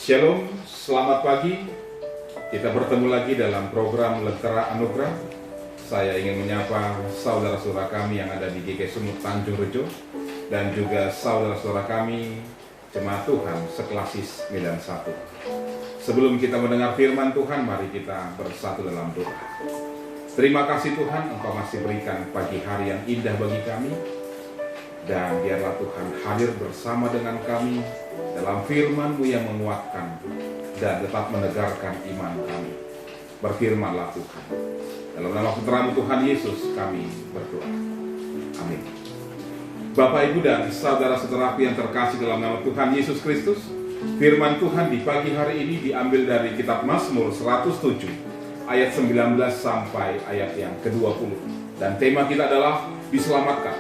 Shalom, selamat pagi. Kita bertemu lagi dalam program Lentera Anugerah. Saya ingin menyapa saudara-saudara kami yang ada di GK Sumut Tanjung Rejo dan juga saudara-saudara kami Jemaat Tuhan Seklasis Medan 1. Sebelum kita mendengar firman Tuhan, mari kita bersatu dalam doa. Terima kasih Tuhan, Engkau masih berikan pagi hari yang indah bagi kami. Dan biarlah Tuhan hadir bersama dengan kami dalam firman-Mu yang menguatkan dan tetap menegarkan iman kami. Berfirmanlah Tuhan. Dalam nama putra-Mu Tuhan Yesus kami berdoa. Amin. Bapak, Ibu, dan saudara-saudaraku yang terkasih dalam nama Tuhan Yesus Kristus, firman Tuhan di pagi hari ini diambil dari kitab Mazmur 107 ayat 19 sampai ayat yang ke-20. Dan tema kita adalah diselamatkan,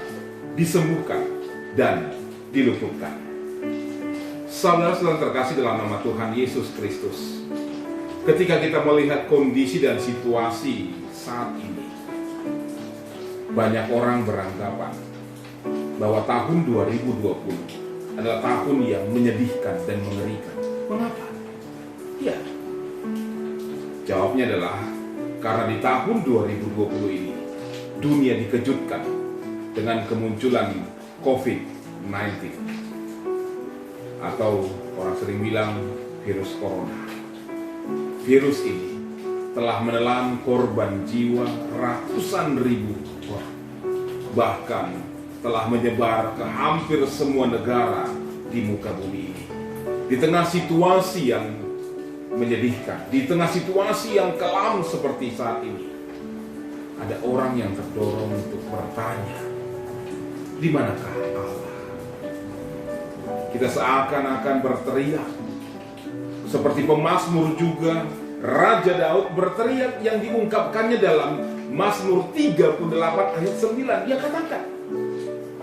disembuhkan, dan diluputkan. Saudara-saudara terkasih dalam nama Tuhan Yesus Kristus, ketika kita melihat kondisi dan situasi saat ini, banyak orang beranggapan bahwa tahun 2020 adalah tahun yang menyedihkan dan mengerikan. Mengapa? Ya, jawabnya adalah karena di tahun 2020 ini dunia dikejutkan dengan kemunculan COVID-19 atau orang sering bilang virus corona. Virus ini telah menelan korban jiwa ratusan ribu orang, bahkan telah menyebar ke hampir semua negara di muka bumi ini. Di tengah situasi yang menyedihkan, di tengah situasi yang kelam seperti saat ini, ada orang yang terdorong untuk bertanya, di manakah Allah? Kita seakan-akan berteriak seperti pemazmur juga Raja Daud berteriak yang diungkapkannya dalam Mazmur 38 ayat 9. Dia katakan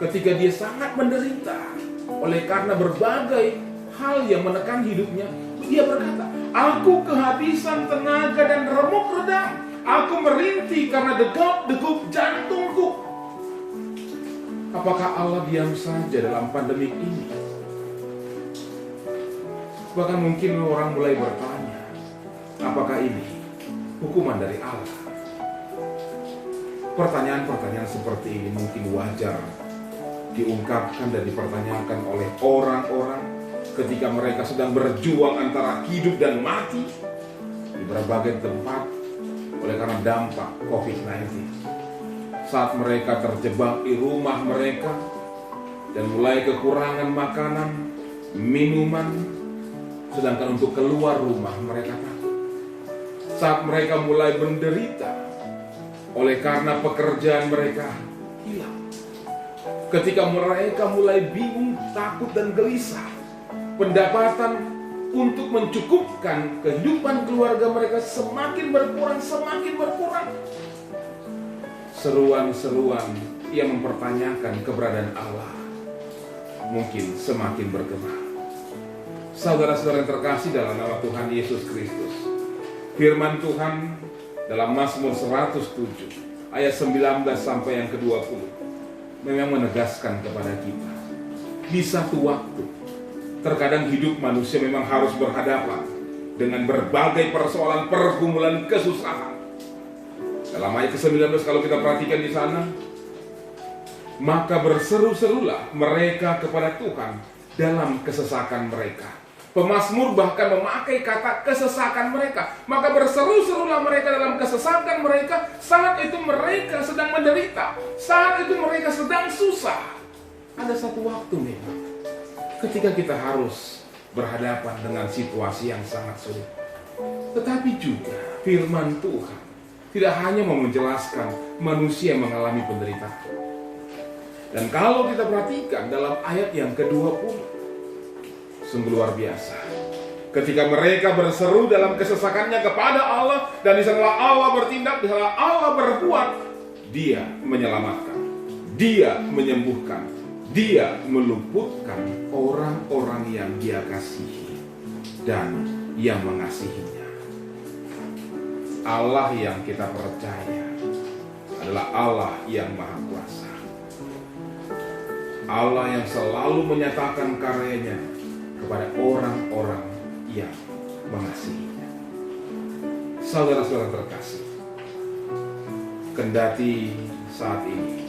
ketika dia sangat menderita oleh karena berbagai hal yang menekan hidupnya, dia berkata, aku kehabisan tenaga dan remuk redam, aku merintih karena degup jantungku. Apakah Allah diam saja dalam pandemi ini? Bahkan mungkin orang mulai bertanya, apakah ini hukuman dari Allah? Pertanyaan-pertanyaan seperti ini mungkin wajar diungkapkan dan dipertanyakan oleh orang-orang ketika mereka sedang berjuang antara hidup dan mati di berbagai tempat oleh karena dampak COVID-19. Saat mereka terjebak di rumah mereka dan mulai kekurangan makanan, minuman, sedangkan untuk keluar rumah mereka takut. Saat mereka mulai menderita oleh karena pekerjaan mereka hilang. Ketika mereka mulai bingung, takut, dan gelisah, pendapatan untuk mencukupkan kehidupan keluarga mereka semakin berkurang. Seruan-seruan yang mempertanyakan keberadaan Allah mungkin semakin bergema. Saudara-saudara yang terkasih dalam nama Tuhan Yesus Kristus, firman Tuhan dalam Mazmur 107 ayat 19 sampai yang ke-20 memang menegaskan kepada kita, di satu waktu terkadang hidup manusia memang harus berhadapan dengan berbagai persoalan, pergumulan, kesusahan. Dalam ayat ke-19 kalau kita perhatikan di sana, maka berseru-serulah mereka kepada Tuhan dalam kesesakan mereka. Pemazmur bahkan memakai kata kesesakan mereka. Maka berseru-serulah mereka dalam kesesakan mereka. Saat itu mereka sedang menderita, saat itu mereka sedang susah. Ada satu waktu memang ketika kita harus berhadapan dengan situasi yang sangat sulit. Tetapi juga firman Tuhan tidak hanya mau menjelaskan manusia yang mengalami penderitaan. Dan kalau kita perhatikan dalam ayat yang ke-20, sungguh luar biasa. Ketika mereka berseru dalam kesesakannya kepada Allah, dan di sana Allah bertindak, di sana Allah berbuat, Dia menyelamatkan, Dia menyembuhkan, Dia meluputkan orang-orang yang Dia kasihi dan yang mengasihinya. Allah yang kita percaya adalah Allah yang Maha Kuasa, Allah yang selalu menyatakan karyanya kepada orang-orang yang mengasihinya. Saudara-saudara terkasih, kendati saat ini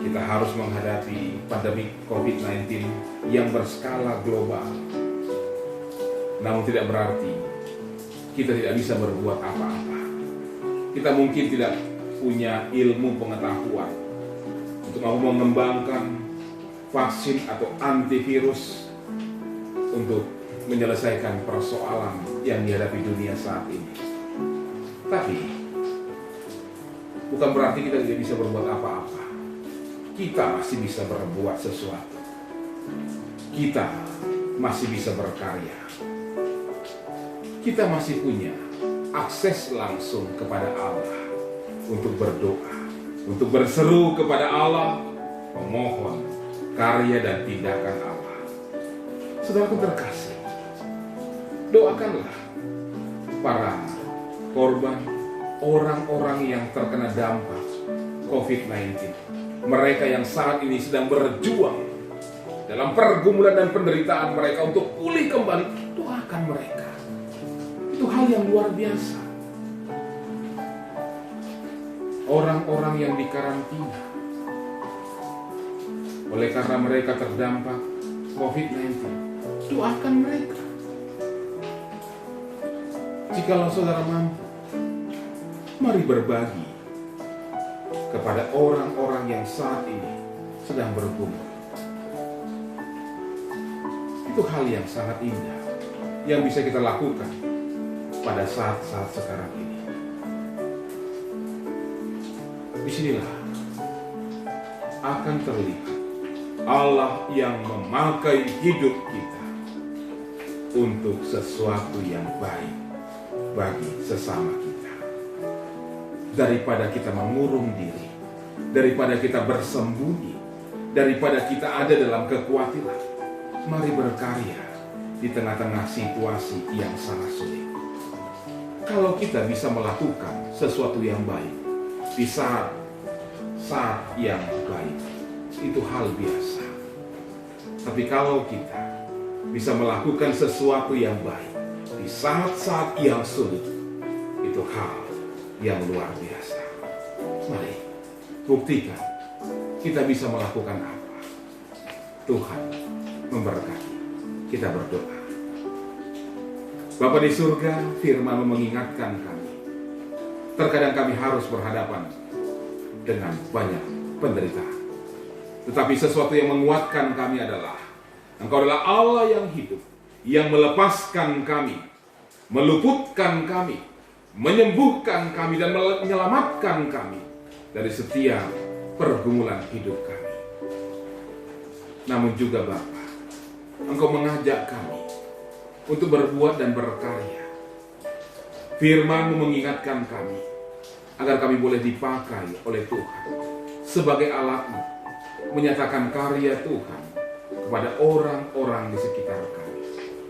kita harus menghadapi pandemi COVID-19 yang berskala global, namun tidak berarti kita tidak bisa berbuat apa-apa. Kita mungkin tidak punya ilmu pengetahuan untuk mampu mengembangkan vaksin atau antivirus untuk menyelesaikan persoalan yang dihadapi dunia saat ini. Tapi bukan berarti kita tidak bisa berbuat apa-apa. Kita masih bisa berbuat sesuatu. Kita masih bisa berkarya. Kita masih punya akses langsung kepada Allah untuk berdoa, untuk berseru kepada Allah, memohon karya dan tindakan Allah. Saudaraku terkasih, doakanlah para korban, orang-orang yang terkena dampak COVID-19, mereka yang saat ini sedang berjuang dalam pergumulan dan penderitaan mereka untuk pulih kembali. Doakan mereka. Itu hal yang luar biasa. Orang-orang yang dikarantina oleh karena mereka terdampak COVID-19, doakan mereka. Jikalau saudara mampu, mari berbagi kepada orang-orang yang saat ini sedang bergumul. Itu hal yang sangat indah yang bisa kita lakukan pada saat-saat sekarang ini. Disinilah akan terlihat Allah yang memakai hidup kita untuk sesuatu yang baik bagi sesama kita. Daripada kita mengurung diri, daripada kita bersembunyi, daripada kita ada dalam kekhawatiran, mari berkarya di tengah-tengah situasi yang sangat sulit. Kalau kita bisa melakukan sesuatu yang baik di saat yang baik, itu hal biasa. Tapi kalau kita bisa melakukan sesuatu yang baik di saat-saat yang sulit, itu hal yang luar biasa. Mari buktikan kita bisa melakukan apa. Tuhan memberkati. Kita berdoa. Bapa di surga, firman mengingatkan kami. Terkadang kami harus berhadapan dengan banyak penderitaan. Tetapi sesuatu yang menguatkan kami adalah Engkau adalah Allah yang hidup, yang melepaskan kami, meluputkan kami, menyembuhkan kami, dan menyelamatkan kami dari setiap pergumulan hidup kami. Namun juga Bapa, Engkau mengajak kami untuk berbuat dan berkarya. Firman-Mu mengingatkan kami agar kami boleh dipakai oleh Tuhan sebagai alat-Mu, menyatakan karya Tuhan kepada orang-orang di sekitar kami.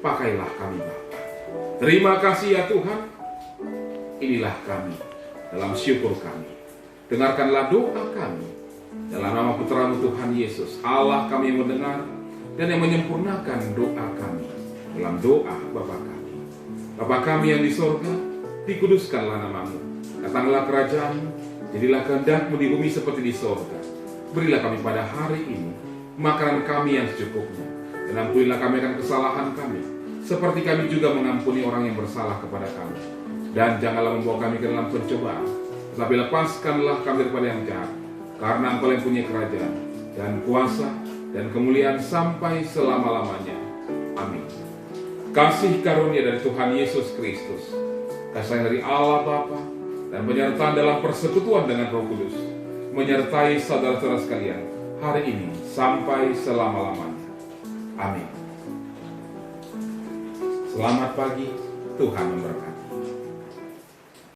Pakailah kami Bapa. Terima kasih ya Tuhan. Inilah kami dalam syukur kami. Dengarkanlah doa kami dalam nama Putra-Mu Tuhan Yesus. Allah kami yang mendengar dan yang menyempurnakan doa kami dalam doa Bapa kami. Bapa kami yang di sorga, dikuduskanlah nama-Mu. Datanglah kerajaan-Mu, jadilah kehendak-Mu di bumi seperti di sorga. Berilah kami pada hari ini makanan kami yang secukupnya, dan ampunilah kami akan kesalahan kami, seperti kami juga mengampuni orang yang bersalah kepada kami. Dan janganlah membawa kami ke dalam pencobaan, tetapi lepaskanlah kami daripada yang jahat, karena Engkau yang punya kerajaan, dan kuasa, dan kemuliaan sampai selama-lamanya. Amin. Kasih karunia dari Tuhan Yesus Kristus, kasih dari Allah Bapa, dan penyertaan dalam persekutuan dengan Roh Kudus, menyertai saudara-saudara sekalian hari ini sampai selama-lamanya. Amin. Selamat pagi, Tuhan memberkati.